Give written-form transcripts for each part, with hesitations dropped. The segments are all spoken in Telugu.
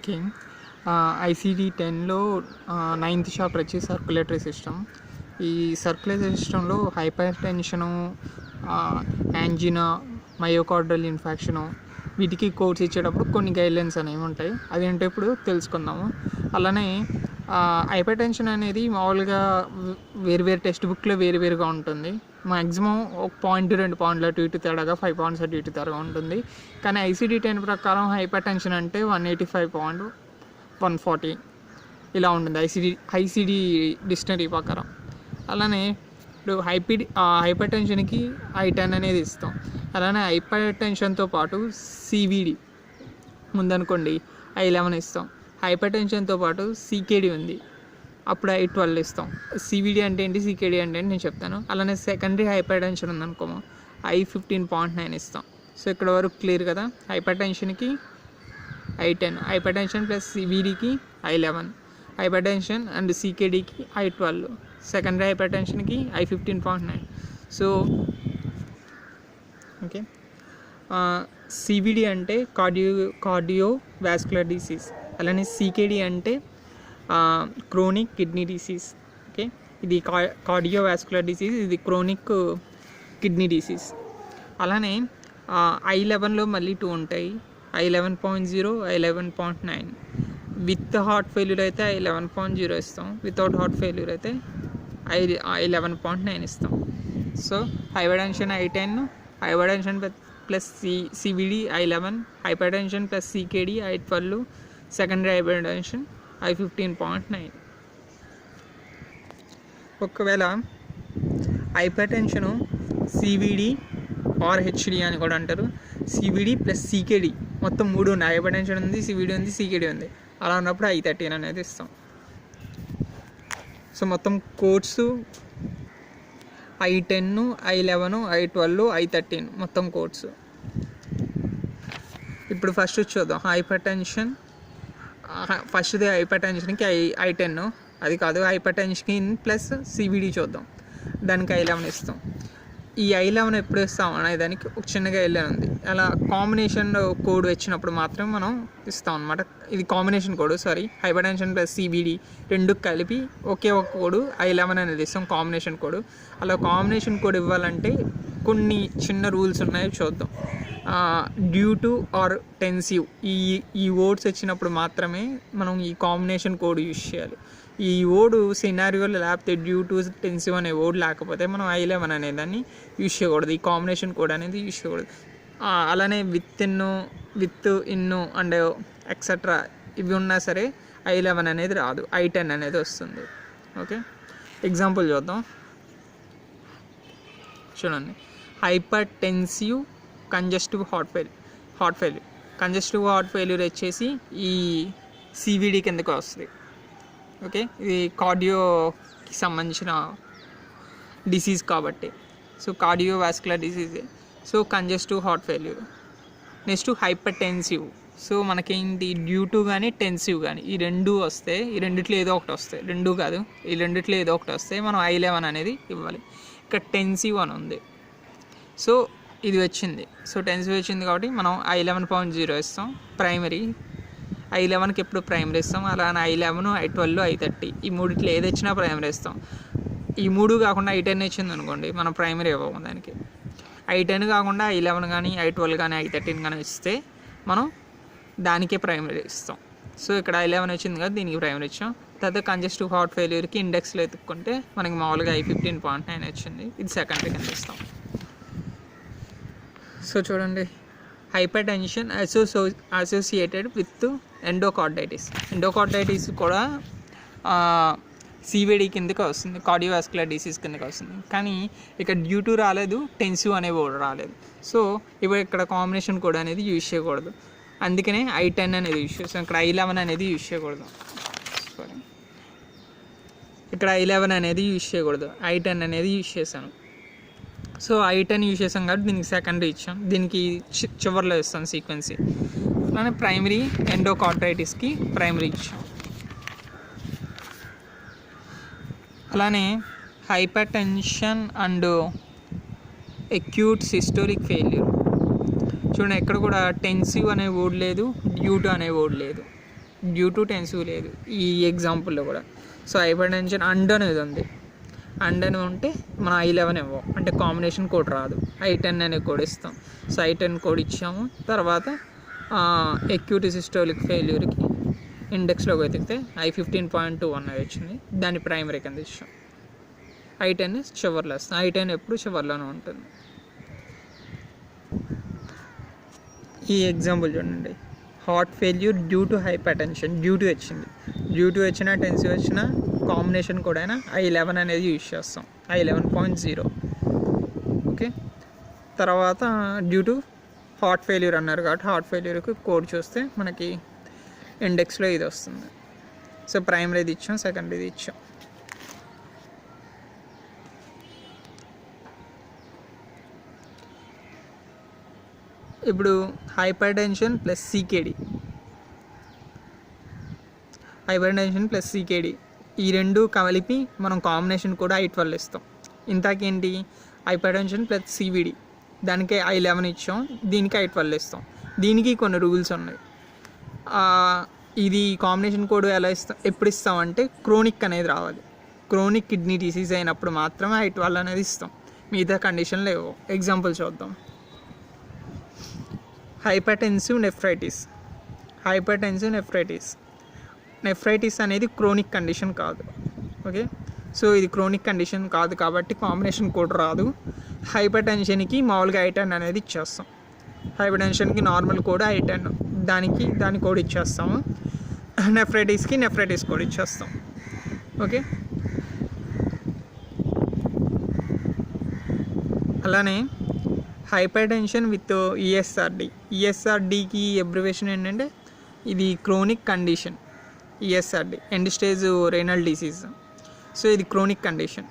ఓకే. ఐసీడీ 10లో 9th చాప్టర్ వచ్చి సర్క్యులేటరీ సిస్టమ్. ఈ సర్క్యులేటరీ సిస్టంలో హైపర్ టెన్షను, యాంజినా, మయోకార్డల్ ఇన్ఫెక్షను వీటికి కోర్స్ ఇచ్చేటప్పుడు కొన్ని గైడ్లైన్స్ అనేవి ఉంటాయి. అదేంటో ఇప్పుడు తెలుసుకుందాము. అలానే హైపర్ టెన్షన్ అనేది మామూలుగా వేరు టెక్స్ట్ బుక్లో వేరుగా ఉంటుంది. మ్యాక్సిమం ఒక పాయింట్ 2 పాయింట్లు అటు ఇటు తేడాగా 5 పాయింట్స్ అటు ఇటు తేడాగా ఉంటుంది. కానీ ఐసీడీ 10 ప్రకారం హైపర్ టెన్షన్ అంటే 185.140 ఇలా ఉంటుంది ఐసీడీ డిక్షనరీ ప్రకారం. అలానే ఇప్పుడు హైపర్ టెన్షన్కి I10 అనేది ఇస్తాం. అలానే హైపర్ టెన్షన్తో పాటు సివిడి ముందనుకోండి I11 ఇస్తాం. హైపర్ టెన్షన్తో పాటు సికేడి ఉంది, అప్పుడు I12 ఇస్తాం. సివిడి అంటే ఏంటి, సికేడి అంటే ఏంటి నేను చెప్తాను. అలానే సెకండరీ హైపర్ టెన్షన్ ఉందనుకో I15.9 ఇస్తాం. సో ఇక్కడ వరకు క్లియర్ కదా. హైపర్ టెన్షన్కి I10, హైపర్ టెన్షన్ ప్లస్ సివిడికి I11, హైపర్ టెన్షన్ అండ్ సికేడికి I12, సెకండరీ హైపర్ టెన్షన్కి I15.9. సో ఓకే, సివిడి అంటే కార్డియో వాస్కులర్ డిసీజ్. అలానే సికేడి అంటే క్రోనిక్ కిడ్నీ డిసీజ్. ఓకే, ఇది కార్డియో వాస్కులర్ డిసీజ్, ఇది క్రోనిక్ కిడ్నీ డిసీజ్. అలానే I11లో మళ్ళీ 2 ఉంటాయి, I11.0, I11.9. With heart failure అయితే I11.0 ఇస్తాం, వితౌట్ హార్ట్ ఫెయిల్యూర్ అయితే I11.9 ఇస్తాం. So hypertension I10, hypertension plus CVD I11, hypertension plus CKD I12, secondary hypertension I15.9. ఒకవేళ hypertension CVD or HD అని కూడా అంటారు. సివిడి ప్లస్ సికేడి మొత్తం 3 ఉన్నాయి. హైపర్ టెన్షన్ ఉంది, సివిడి ఉంది, సికేడి ఉంది. అలా ఉన్నప్పుడు I13 అనేది ఇస్తాం. సో మొత్తం codes I10, I11, I12, I13 మొత్తం కోడ్స్. ఇప్పుడు ఫస్ట్ చూద్దాం హైపర్ టెన్షన్. ఫస్ట్ది హైపర్ టెన్షన్కి I10, అది కాదు హైపర్ టెన్షన్ ప్లస్ సివిడి చూద్దాం. దానికి I11 ఇస్తాం. ఈ I11 ఎప్పుడు ఇస్తాం అనే దానికి ఒక చిన్నగా వెళ్ళని ఉంది. అలా కాంబినేషన్ కోడ్ వచ్చినప్పుడు మాత్రం మనం ఇస్తాం అనమాట. ఇది combination code, hyper tension plus CBD రెండు కలిపి ఒకే ఒక కోడ్ I11 అనేది ఇస్తాం, కాంబినేషన్ కోడ్. అలా కాంబినేషన్ కోడ్ ఇవ్వాలంటే కొన్ని చిన్న రూల్స్ ఉన్నాయో చూద్దాం. డ్యూ టు ఆర్ టెన్సివ్ ఈ వర్డ్స్ వచ్చినప్పుడు మాత్రమే మనం ఈ కాంబినేషన్ కోడ్ యూజ్ చేయాలి. ఈ వర్డ్ సినారియోలో లేకపోతే డ్యూ టు టెన్సివ్ అనే వర్డ్ లేకపోతే మనం I11 అనే దాన్ని యూజ్ చేయకూడదు, ఈ కాంబినేషన్ కోడ్ అనేది యూజ్ చేయకూడదు. అలానే విత్ ఇన్ను అండ్ ఎక్సెట్రా ఇవి ఉన్నా సరే I11 అనేది రాదు, I10 అనేది వస్తుంది. ఓకే, ఎగ్జాంపుల్ చూద్దాం. చూడండి, hyper tensive congestive heart failure. Congestive heart failure వచ్చేసి ఈ సివిడి కిందకి వస్తుంది. ఓకే, ఇది కార్డియోకి సంబంధించిన డిసీజ్ కాబట్టి, సో కార్డియోవాస్కులర్ డిసీజే. So congestive heart failure. Next hypertensive. So మనకేంటి డ్యూ టు కానీ టెన్సివ్ కానీ ఈ రెండు వస్తే, ఈ రెండిట్లో ఏదో ఒకటి వస్తాయి, రెండు కాదు ఈ రెండిట్లో ఏదో ఒకటి వస్తే మనం I11 అనేది ఇవ్వాలి. ఇక్కడ టెన్సివ్ అని ఉంది, సో ఇది వచ్చింది. సో టెన్సివ్ వచ్చింది కాబట్టి మనం I11.0 ఇస్తాం. ప్రైమరీ I11కి ఎప్పుడు ప్రైమరీ ఇస్తాం. అలానే I11, I12, I30 ఈ మూడిట్లో ఏది వచ్చినా ప్రైమరీ ఇస్తాం. ఈ మూడు కాకుండా I10 వచ్చింది అనుకోండి, మనం ప్రైమరీ ఇవ్వము దానికి. I10 కాకుండా I11 కానీ I12 కానీ I13 కానీ ఇస్తే మనం దానికే ప్రైమరీ ఇస్తాం. సో ఇక్కడ I11 వచ్చింది కదా, దీనికి ప్రైమరీ ఇచ్చాం. తర్వాత కంజెస్టివ్ హార్ట్ ఫెయిల్యూర్కి ఇండెక్స్లో ఎత్తుక్కుంటే మనకి మామూలుగా I15.9 వచ్చింది, ఇది సెకండరీ కింద ఇస్తాం. సో చూడండి, hyper tension associated with endocarditis కూడా సివిడి కిందకి వస్తుంది, కార్డియోవాస్కులర్ డిసీజ్ కిందకి వస్తుంది. కానీ ఇక్కడ డ్యూ టు రాలేదు, టెన్సివ్ అనే వర్డ్ రాలేదు. సో ఇప్పుడు ఇక్కడ కాంబినేషన్ కోడ్ అనేది యూజ్ చేయకూడదు, అందుకనే I10 అనేది యూజ్ చేస్తాం. ఇక్కడ I11 అనేది యూజ్ చేయకూడదు, ఇక్కడ I11 అనేది యూజ్ చేయకూడదు, I10 అనేది యూజ్ చేశాను. సో I10 యూజ్ చేసాం కాబట్టి దీనికి సెకండరీ ఇచ్చాం, దీనికి చివరిలో ఇస్తాం సీక్వెన్సీ. అలానే ప్రైమరీ ఎండోకార్డైటిస్కి ప్రైమరీ ఇచ్చాం. అలానే hypertension and acute systolic failure. చూడండి, ఎక్కడ కూడా టెన్సివ్ అనే వర్డ్ లేదు, డ్యూ టు అనే వర్డ్ లేదు. డ్యూ టు టెన్సివ్ లేదు ఈ ఎగ్జాంపుల్లో కూడా. సో హైపర్ టెన్షన్ అండ్ అనేది ఉంది. అండ్ అని ఉంటే మనం I11 ఇవ్వం, అంటే కాంబినేషన్ కోడ్ రాదు. I10 అనే కోడ్ ఇస్తాం. సో I10 కోడ్ ఇచ్చాము. తర్వాత అక్యూట్ సిస్టోలిక్ ఫెయిల్యూర్కి ఇండెక్స్లోకి వెతికితే I15.2 అన్నది వచ్చింది. దాన్ని ప్రైమరీ కింద ఇచ్చాం. I10 చివర్లో వస్తాం. I10 ఎప్పుడు చివర్లోనే ఉంటుంది. ఈ ఎగ్జాంపుల్ చూడండి, heart failure due to hyper tension. Due to వచ్చింది, డ్యూ టు వచ్చినా టెన్సివ్ వచ్చినా కాంబినేషన్ కూడా అయినా I11 అనేది యూజ్ చేస్తాం. I11.0. ఓకే. తర్వాత డ్యూ టు హార్ట్ ఫెయిల్యూర్ అన్నారు కాబట్టి హార్ట్ ఫెయిల్యూర్కి కోడ్ చూస్తే మనకి ఇండెక్స్లో ఇది వస్తుంది. సో ప్రైమరీది ఇచ్చాం, సెకండరీది ఇచ్చాం. ఇప్పుడు hyper tension plus CKD, hyper tension plus CKD ఈ రెండు కలిపి మనం కాంబినేషన్ కూడా I12 ఇస్తాం. ఇంతకేంటి హైపర్ టెన్షన్ ప్లస్ CVD, దానికి I11 ఇచ్చాం, దీనికి I12 ఇస్తాం. దీనికి కొన్ని రూల్స్ ఉన్నాయి. ఇది కాంబినేషన్ కోడ్ ఎలా ఇస్తాం, ఎప్పుడు ఇస్తామంటే క్రోనిక్ అనేది రావాలి. క్రోనిక్ కిడ్నీ డిసీజ్ అయినప్పుడు మాత్రమే I12 అనేది ఇస్తాం, మిగతా కండిషన్ లేవు. ఎగ్జాంపుల్ చూద్దాం. Hypertensive nephritis. హైపర్టెన్సివ్ నెఫ్రైటిస్ అనేది క్రోనిక్ కండిషన్ కాదు. ఓకే. సో ఇది క్రోనిక్ కండిషన్ కాదు కాబట్టి కాంబినేషన్ కోడ్ రాదు. హైపర్ టెన్షన్కి మామూలుగా I10 అనేది ఇచ్చేస్తాం. హైపర్ టెన్షన్కి నార్మల్ కోడ్ I10, దాని కోడ్ ఇచ్చేస్తాము. నెఫ్రైటిస్కి నెఫ్రైటిస్ కోడ్ ఇచ్చేస్తాం. ఓకే. అలానే హైపర్ టెన్షన్ విత్ ESRDకి అబ్రివేషన్ ఏంటంటే ఇది chronic condition. ESRD end stage renal disease. So ఇది క్రోనిక్ కండిషన్,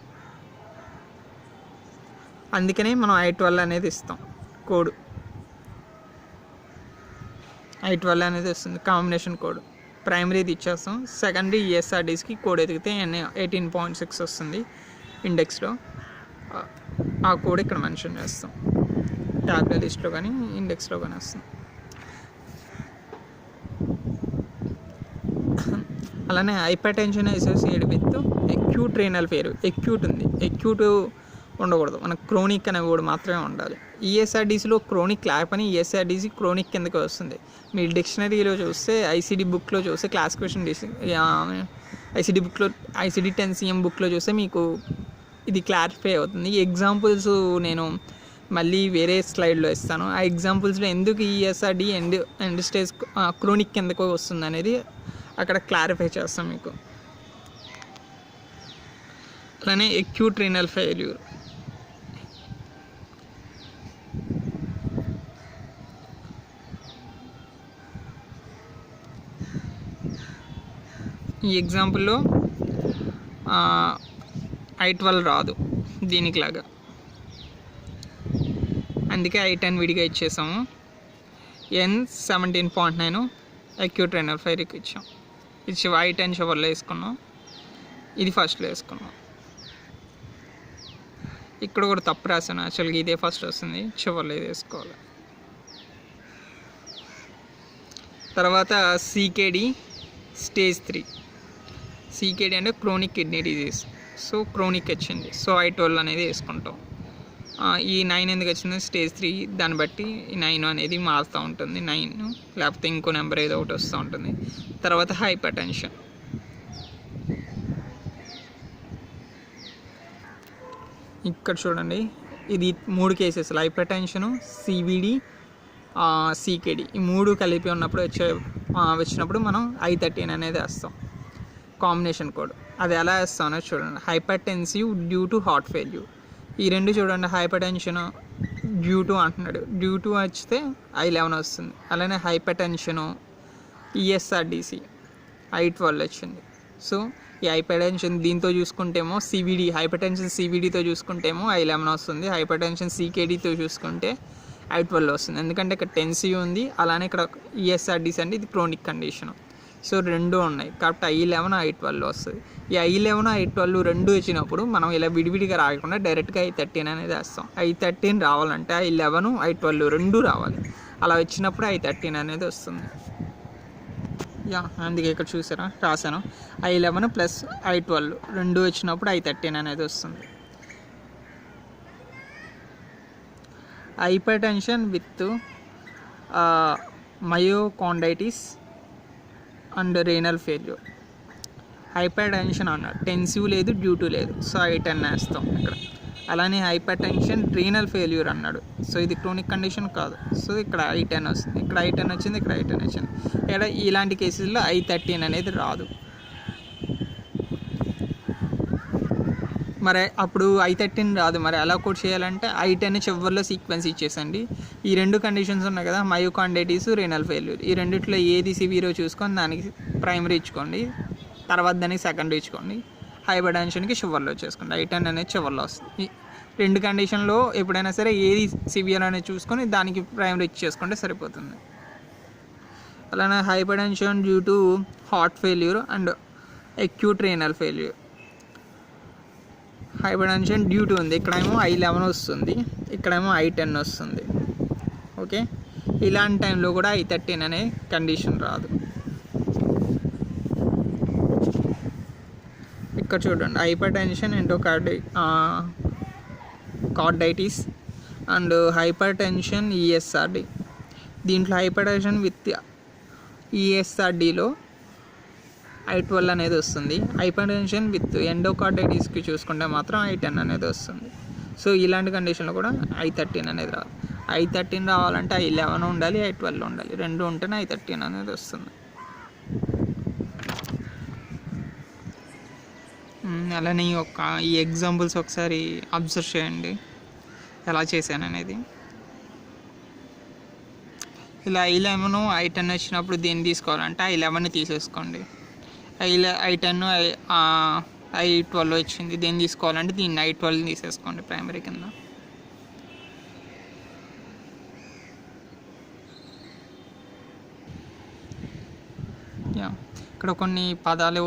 అందుకనే మనం I12 అనేది ఇస్తాం. కోడ్ I12 అనేది వస్తుంది, కాంబినేషన్ కోడ్. ప్రైమరీది ఇచ్చేస్తాం. సెకండరీ ESRDస్కి కోడ్ ఎదిగితే 18.6 వస్తుంది ఇండెక్స్లో. ఆ కోడ్ ఇక్కడ మెన్షన్ చేస్తాం, ట్యాబ్లెట్ లిస్ట్లో కానీ ఇండెక్స్లో కానీ వస్తుంది. అలానే hyper tension associated with acute renal failure. Acute ఉంది, అక్యూట్ ఉండకూడదు, మనకు క్రోనిక్ అనే కూడా మాత్రమే ఉండాలి. ESRDస్లో క్రోనిక్ లేకపోయినా ESRDసి క్రోనిక్ కిందకి వస్తుంది. మీరు డిక్షనరీలో చూస్తే ICD బుక్లో చూస్తే క్లాసిఫికేషన్ ICD-10 బుక్లో చూస్తే మీకు ఇది క్లారిఫై అవుతుంది. ఈ ఎగ్జాంపుల్స్ నేను మళ్ళీ వేరే స్లైడ్లో ఇస్తాను. ఆ ఎగ్జాంపుల్స్లో ఎందుకు ESRD ఎండ్ స్టేజ్ క్రోనిక్ కిందకు వస్తుంది అనేది అక్కడ క్లారిఫై చేస్తాం మీకు. అలానే అక్యూట్ రీనల్ ఫెయిల్యూర్. ఈ ఎగ్జాంపుల్లో I12 రాదు దీనికి లాగా, అందుకే I10 విడిగా ఇచ్చేసాము. N17.9 అక్యూట్ రేనల్ ఫెయిల్యూర్కి ఇచ్చాం. ఇది I10 చివర్లో వేసుకున్నాం, ఇది ఫస్ట్లో వేసుకున్నాం. ఇక్కడ కూడా తప్పు రాసాను, యాక్చువల్గా ఇదే ఫస్ట్ వస్తుంది, చివర్లో ఇది వేసుకోవాలి. తర్వాత CKD స్టేజ్ 3. CKD అంటే chronic kidney disease. So chronic వచ్చింది, సో I12 అనేది వేసుకుంటాం. ఈ 9 ఎందుకు వచ్చింది, స్టేజ్ 3, దాన్ని బట్టి ఈ 9 అనేది మారుతూ ఉంటుంది. 9 లేకపోతే ఇంకో నెంబర్ ఏదో ఒకటి వస్తూ ఉంటుంది. తర్వాత హైపర్ టెన్షన్. ఇక్కడ చూడండి, ఇది 3 cases, hyper tension, CVD, CKD ఈ 3 కలిపి ఉన్నప్పుడు వచ్చినప్పుడు మనం I13 అనేది వేస్తాం కాంబినేషన్ కోడ్. అది ఎలా వేస్తామో చూడండి. Hyper tensive due to heart failure. ఈ రెండు చూడండి, హైపర్ టెన్షన్ డ్యూ టు అంటున్నాడు, డ్యూ టు వచ్చితే I11 వస్తుంది. అలానే హైపర్ టెన్షను ESRDC I12 వచ్చింది. సో ఈ హైపర్ టెన్షన్ దీంతో చూసుకుంటేమో CVD, హైపర్ టెన్షన్ CVDతో చూసుకుంటేమో I11 వస్తుంది. హైపర్ టెన్షన్ CKDతో చూసుకుంటే I12 వస్తుంది, ఎందుకంటే ఇక్కడ టెన్సివ్ ఉంది. అలానే ఇక్కడ ESRDC అంటే ఇది క్రోనిక్ కండిషన్. సో రెండు ఉన్నాయి కాబట్టి I11 I12 వస్తుంది. ఈ I11 I12 రెండు వచ్చినప్పుడు మనం ఇలా విడివిడిగా రాకుండా డైరెక్ట్గా I13 అనేది వేస్తాం. I13 రావాలంటే I11 I12 రెండు రావాలి. అలా వచ్చినప్పుడు I13 అనేది వస్తుంది. అందుకే ఇక్కడ చూసారా రాశాను. I11 ప్లస్ I12 రెండు వచ్చినప్పుడు I13 అనేది వస్తుంది. Hypertension with myocarditis and renal failure. Hypertension అన్నాడు, టెన్సివ్ లేదు, డ్యూ టు లేదు, సో I10 వేస్తాం ఇక్కడ. అలానే హైపర్ టెన్షన్ రీనల్ ఫెయిల్యూర్ అన్నాడు, సో ఇది క్రోనిక్ కండిషన్ కాదు, సో ఇక్కడ I10 వస్తుంది. ఇక్కడ I10 వచ్చింది, ఇక్కడ I10 వచ్చింది. ఇక్కడ ఇలాంటి కేసెస్లో I13 అనేది రాదు. మరి అప్పుడు I13 రాదు, మరి ఎలా కోడ్ చేయాలంటే I10 చివరిలో సీక్వెన్స్ ఇచ్చేసండి. ఈ రెండు కండిషన్స్ ఉన్నాయి కదా, మయోకాండైటిస్, రీనల్ ఫెయిల్యూర్, ఈ రెండిట్లో ఏది సివియరో చూసుకొని దానికి ప్రైమరీ ఇచ్చుకోండి, తర్వాత దానికి సెకండరీ ఇచ్చుకోండి. హైపర్ టెన్షన్కి చివరిలో చేసుకోండి, I10 అనేది చివరిలో వస్తుంది. రెండు కండిషన్లో ఎప్పుడైనా సరే ఏది సివియర్ అనేది చూసుకొని దానికి ప్రైమరీ ఇచ్చేసుకుంటే సరిపోతుంది. అలానే hyper tension due to heart failure and acute renal failure. Hyper tension due to ఉంది, ఇక్కడేమో I11 వస్తుంది, ఇక్కడేమో I10 వస్తుంది. ఓకే, ఇలాంటి టైంలో కూడా I13 అనే కండిషన్ రాదు. ఇక్కడ చూడండి, hypertension carditis and hypertension ESRD. దీంట్లో హైపర్ టెన్షన్ విత్ ESRDలో I12 అనేది వస్తుంది. హైపర్ టెన్షన్ విత్ ఎండోకార్డైటిస్కి చూసుకుంటే మాత్రం I10 అనేది వస్తుంది. సో ఇలాంటి కండిషన్లో కూడా I13 అనేది రాదు. I13 రావాలంటే I11 ఉండాలి, I12 ఉండాలి, రెండు ఉంటేనే I13 అనేది వస్తుంది. అలానే ఈ ఎగ్జాంపుల్స్ ఒకసారి అబ్జర్వ్ చేయండి ఎలా చేశాను అనేది. ఇలా I11 I10 వచ్చినప్పుడు దీన్ని తీసుకోవాలంటే I11 తీసేసుకోండి. I10 I12 వచ్చింది, దీన్ని తీసుకోవాలంటే దీన్ని I12 తీసేసుకోండి ప్రైమరీ కింద. ఇక్కడ కొన్ని పదాలు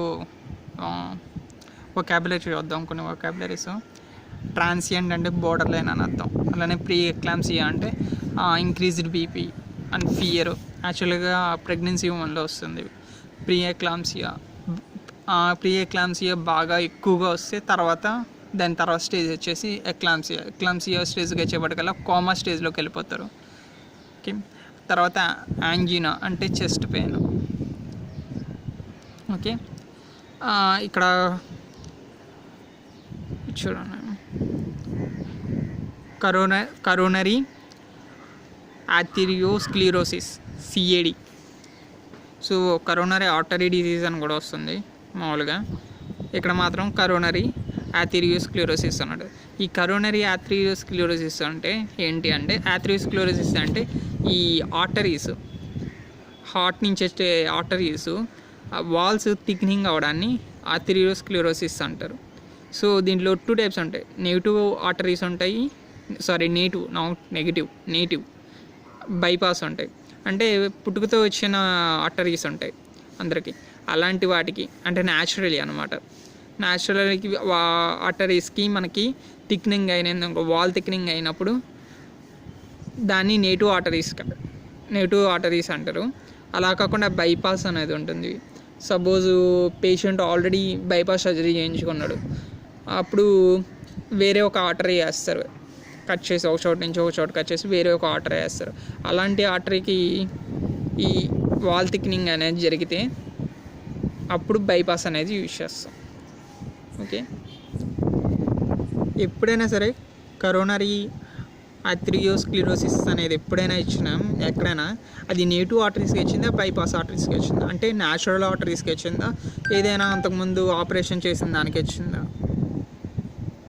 వొకాబులరీ చూద్దాం. కొన్ని వొకాబులరీస్, ట్రాన్సియంట్ అంటే బోర్డర్ లైన్ అని అర్థం. అలానే ప్రీ ఎక్లాంప్సియా అంటే ఇంక్రీజ్డ్ బీపీ అండ్ ఫియర్. యాక్చువల్గా ప్రెగ్నెన్సీ ఉమెన్లో వస్తుంది ప్రీ ఎక్లాంప్సియా బాగా ఎక్కువగా వస్తే దాని తర్వాత స్టేజ్ వచ్చేసి ఎక్లాంప్సియా స్టేజ్కి వచ్చేపటికల్లా కోమా స్టేజ్లోకి వెళ్ళిపోతారు. ఓకే, తర్వాత యాంజినా అంటే చెస్ట్ పెయిన్. ఓకే, ఇక్కడ చూడండి, coronary arteriosclerosis CAD. So coronary artery disease అని కూడా వస్తుంది మామూలుగా. ఇక్కడ మాత్రం కరోనరీ ఆర్థెరియోస్క్లిరోసిస్ అన్నాడు. ఈ కరోనరీ ఆర్థెరియోస్క్లిరోసిస్ అంటే ఏంటి అంటే, ఆర్థెరియోస్క్లిరోసిస్ అంటే ఈ ఆర్టరీస్, హార్ట్ నుంచి వచ్చే ఆర్టరీస్ వాల్స్ థిక్నింగ్ అవడాన్ని ఆర్థెరియోస్క్లిరోసిస్ అంటారు. సో దీంట్లో 2 టైప్స్ ఉంటాయి. నెగిటివ్ ఆర్టరీస్ ఉంటాయి, నెగిటివ్ బైపాస్ ఉంటాయి. అంటే పుట్టుకతో వచ్చిన ఆర్టరీస్ ఉంటాయి అందరికీ. అలాంటి వాటికి అంటే న్యాచురలీ అనమాట, న్యాచురల్కి ఆర్టరీస్కి మనకి థిక్నింగ్ వాల్ థిక్నింగ్ అయినప్పుడు దాన్ని నెగిటివ్ ఆర్టరీస్ అంటారు. అలా కాకుండా బైపాస్ అనేది ఉంటుంది. Suppose patient already bypass surgery చేయించుకున్నాడు, అప్పుడు వేరే ఒక ఆర్టరీ వేస్తారు, కట్ చేసి ఒక చోటు నుంచి ఒక చోటు కట్ చేసి వేరే ఒక ఆర్టరీ వేస్తారు. అలాంటి ఆర్టరీకి ఈ వాల్ థిక్నింగ్ అనేది జరిగితే అప్పుడు బైపాస్ అనేది యూజ్ చేస్తాం. ఓకే, ఎప్పుడైనా సరే కరోనరీ ఆర్థెరియోస్క్లిరోసిస్ అనేది ఎప్పుడైనా ఎక్కడైనా అది నెగిటివ్ ఆర్టరీస్కి వచ్చిందా, బైపాస్ ఆర్టరీస్కి వచ్చిందా, అంటే న్యాచురల్ ఆర్టరీస్కి వచ్చిందా, ఏదైనా అంతకుముందు ఆపరేషన్ చేసిన దానికి వచ్చిందా,